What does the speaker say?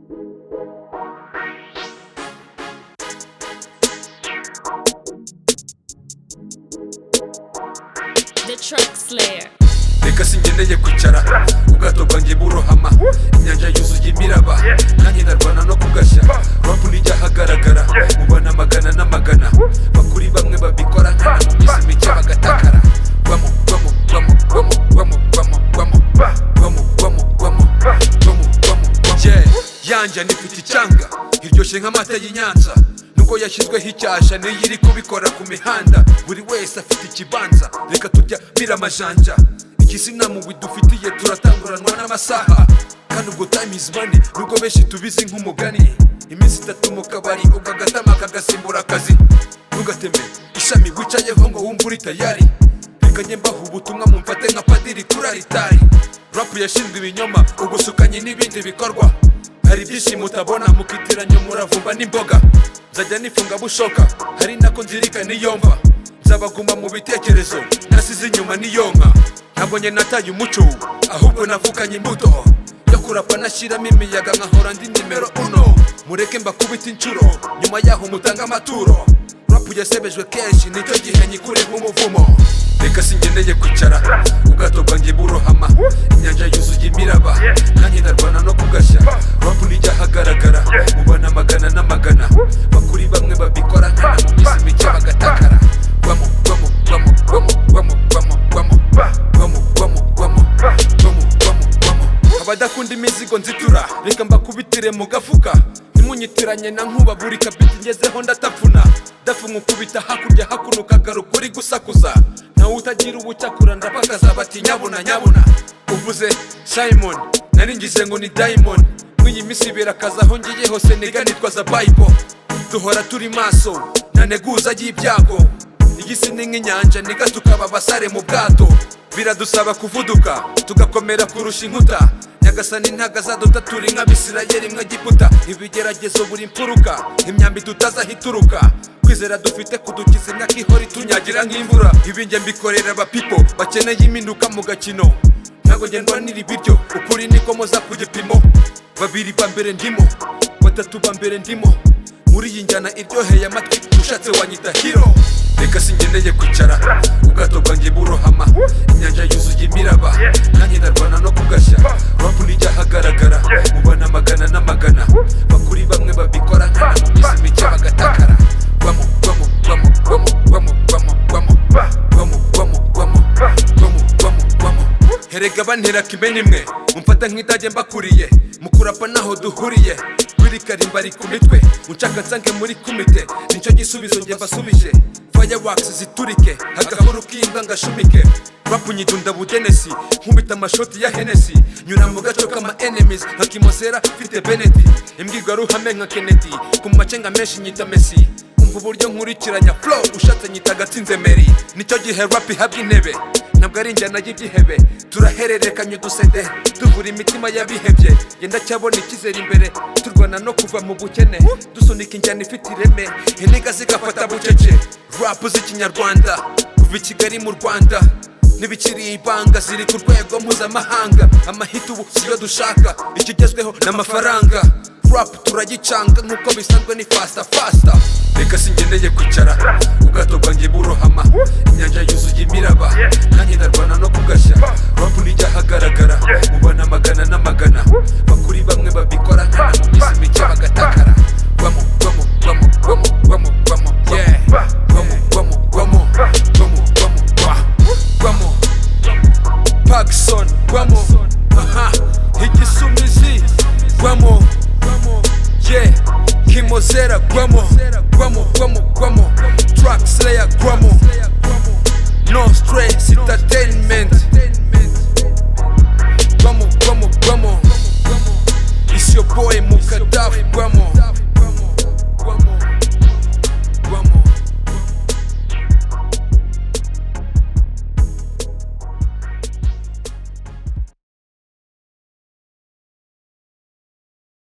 The Truck Slayer. Reka singendeye kwicara ubwato bwanjye burohama, inyanja yuzuye imiraba nanjye ndarwana no kugashya. Rap nijya hagaragara mubana amagana n'amagana, bakuri bamwe babikora nkana mu minsi mike bagatakara. Gwamo gwamo gwamo gwamo gwamo gwamo gwamo gwamo gwamo gwamo gwamo gwamo. Yeah, yanja nifite icyanga iryoshye nk'amata y'Inyanza, nuko yashyizweho icyasha niyo iri kubikora ku mihanda. Buri wese afite ikibanza, reka turya bira amajanja. Ikizina mubi dufitiye turatanguranwa n'amasaha, kandi ubwo time is money nubwo benshi tubizi nk'umugani. Iminsi itatu mu kabari ukagatama kagasimbura akazi. Ntugateme ishami wicayeho ngo wumve uri tayari, reka njye mbaha ubutumwa mumfate nka padiri kuri aritari. Rap yashinzwe ibinyoma, ubushukanyi n'ibindi bikorwa. Hari byinshi mutabona mukitiranya umuravumba n'imboga. Nzajya nifunga bushoka, hari nako nzirika niyomva. Nzabaguma mu bitekerezo, nasize inyuma niyonka. Ntabwo njye nataye umuco, ahubwo navukanye imbuto yo kurapa nashyiramo imiyaga nkahora ndi nimero uno. Mureke mbakubita inshuro, nyuma yaho mutanga amaturo. Rap yasebejwe kenshi, nicyo gihe nyikureho umuvumo. Reka singendeye kwicara ubwato bwanjye burohama, inyanja yuzuye imiraba nanjye ndarwana no kugashya. Rap nijya hagaragara mubana amagana n'amagana, bakuri bamwe babikora nkana mu minsi mike bagatakara. Gwamo gwamo gwamo gwamo gwamo gwamo gwamo gwamo gwamo gwamo gwamo gwamo gwamo. Abadakunda imizigo nzitura, reka mbakubitire mu gafuka. Ntimunyitiranye na nkuba, buri kabiti ngezeho ndatapfuna. Dafu nkukubita hakurya hakuno ukagaruka uri gusakuza. Nawe utagira ubucyakura ndapakaza bati nyabuna nyabuna. Uvuze Simon naringize ngo ni Diamond, mw'iyi minsi birakaza aho ngiye hose niga nitwaza Bible. Duhora turi maso na neguza y'ibyago, igisi ni nk'inyanja niga tukaba basare mu bwato. Biradusaba kuvuduka tugakomera kurusha inkuta, Nyagasani ntagazaduta turi nk'Abisirayeli mw'Egiputa. Ibigeragezo buri mfuruka, imyambi tutazahituruka, kwizera dufite kudukiza imyaka ihora itunyagira nk'imvura. Ibi njye mbikorera aba people bakeneye impinduka mu gakino. Ntabwo njye ndwanira ibiryo, ukuri niko moza ku gipimo. Babiri ba mbere ndimo, batatu ba mbere ndimo, muri iyi njyana iryoheye amatwi ushatse wanyita hero. Reka singendeye kwicara ubwato bwanjye burohama, inyanja yuzuye imiraba nanjye ndarwana no kugashya. Rap nijya hagaragara mubana amagana n'amagana, bakuri bamwe babikora nkana mu minsi mike bagatakara. Gwamo gwamo gwamo gwamo gwamo gwamo gwamo gwamo gwamo gwamo gwamo gwamo gwamo. Herega bantera kimwe nimwe, mumfata nk'itage mbakuriye, mukurapa naho duhuriye. Biri karimba ari ku mitwe, unshaka nsange muri kumite, nicyo gisubizo njye mbasubije. Fireworks ziturike, agahuru k'imbwa ngashumike. Rap nyidunda budenesi, nkubita amashoti ya Hennessy. Nyura mu gaco k'ama enemies, nka Kimosera mfite Benedi. Imbwirwa ruhame nka Kennedy, ku macenga menshi nyita Messi. Umva uburyo nkurikiranya flow, ushatse nyita Gatsinze Mary. Nicyo gihe rap ihabwa intebe, ntabwo ari injyana y'ibyihebe. Turahererekanya udusede, tuvura imitima y'abihebye. Yenda cyabona ikizere imbere, turwana no kuva mu bukene. Dusunika injyana ifite ireme, intega zigafata bucece. Rap z'ikinyarwanda, kuva i Kigali mu Rwanda, ntibikiri ibanga, ziri ku rwego mpuzamahanga. Amahita ubu siyo dushaka, ikigezweho n'amafaranga. Rap turagicanga nk'uko bisanzwe ni fasta fasta. Reka singendeye kwicara ubwato bwanjye burohama, inyanja yuzuye imiraba nanjye ndarwana no kugashya. Rap nijya hagaragara